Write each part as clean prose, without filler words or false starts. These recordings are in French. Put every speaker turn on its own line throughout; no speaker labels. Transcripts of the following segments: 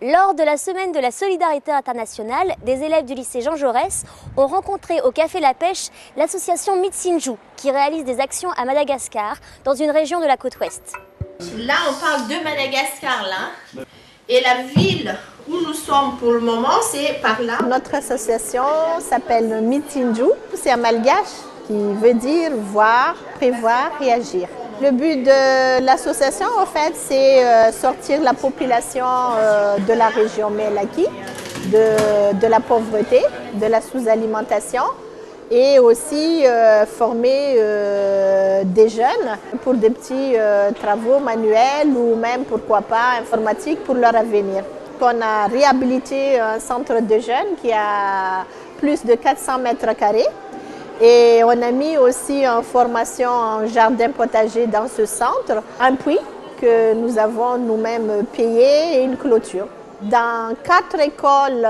Lors de la semaine de la solidarité internationale, des élèves du lycée Jean Jaurès ont rencontré au Café La Pêche l'association Mitsinju qui réalise des actions à Madagascar, dans une région de la côte ouest.
Là, on parle de Madagascar, là. Et la ville où nous sommes pour le moment, c'est par là.
Notre association s'appelle Mitsinju, c'est un malgache qui veut dire voir, prévoir et agir. Le but de l'association, en fait, c'est sortir la population de la région Melaky, de la pauvreté, de la sous-alimentation et aussi former des jeunes pour des petits travaux manuels ou même, pourquoi pas, informatiques pour leur avenir. On a réhabilité un centre de jeunes qui a plus de 400 mètres carrés. Et on a mis aussi en formation en jardin potager dans ce centre, un puits que nous avons nous-mêmes payé et une clôture. Dans 4 écoles,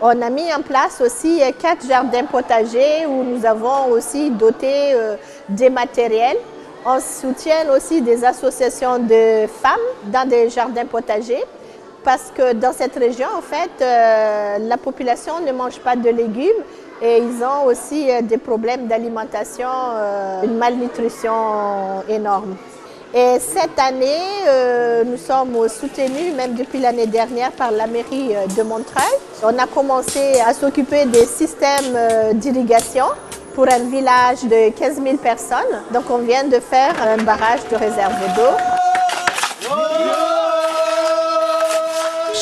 on a mis en place aussi 4 jardins potagers où nous avons aussi doté des matériels. On soutient aussi des associations de femmes dans des jardins potagers parce que dans cette région, en fait, la population ne mange pas de légumes. Et ils ont aussi des problèmes d'alimentation, une malnutrition énorme. Et cette année, nous sommes soutenus, même depuis l'année dernière, par la mairie de Montreuil. On a commencé à s'occuper des systèmes d'irrigation pour un village de 15 000 personnes. Donc on vient de faire un barrage de réserve d'eau.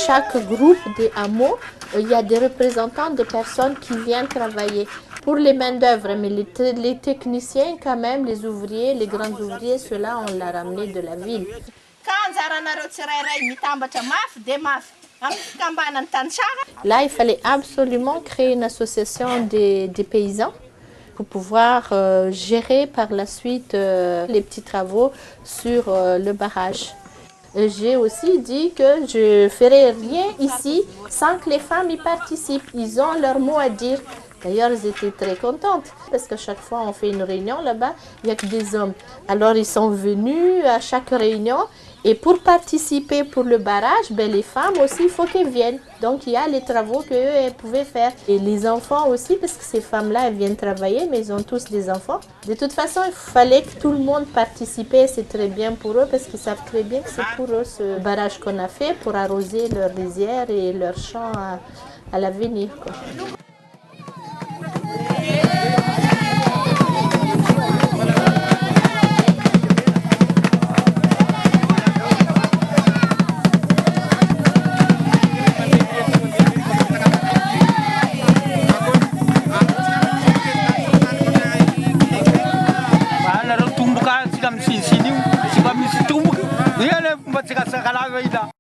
Chaque groupe des hameaux, il y a des représentants de personnes qui viennent travailler pour les main-d'œuvre, mais les techniciens, quand même, les ouvriers, les grands ouvriers, ceux-là, on l'a ramené de la ville. Là, il fallait absolument créer une association des paysans pour pouvoir gérer par la suite les petits travaux sur le barrage. J'ai aussi dit que je ne ferai rien ici sans que les femmes y participent. Ils ont leur mot à dire. D'ailleurs, elles étaient très contentes parce qu'à chaque fois on fait une réunion là-bas, il n'y a que des hommes. Alors ils sont venus à chaque réunion et pour participer pour le barrage, les femmes aussi, il faut qu'elles viennent. Donc il y a les travaux qu'elles pouvaient faire. Et les enfants aussi, parce que ces femmes-là, elles viennent travailler, mais ils ont tous des enfants. De toute façon, il fallait que tout le monde participe. C'est très bien pour eux parce qu'ils savent très bien que c'est pour eux ce barrage qu'on a fait pour arroser leurs rizières et leurs champs à l'avenir.
Sini, si kami si tumbuh, iya le pembaca kalava ida.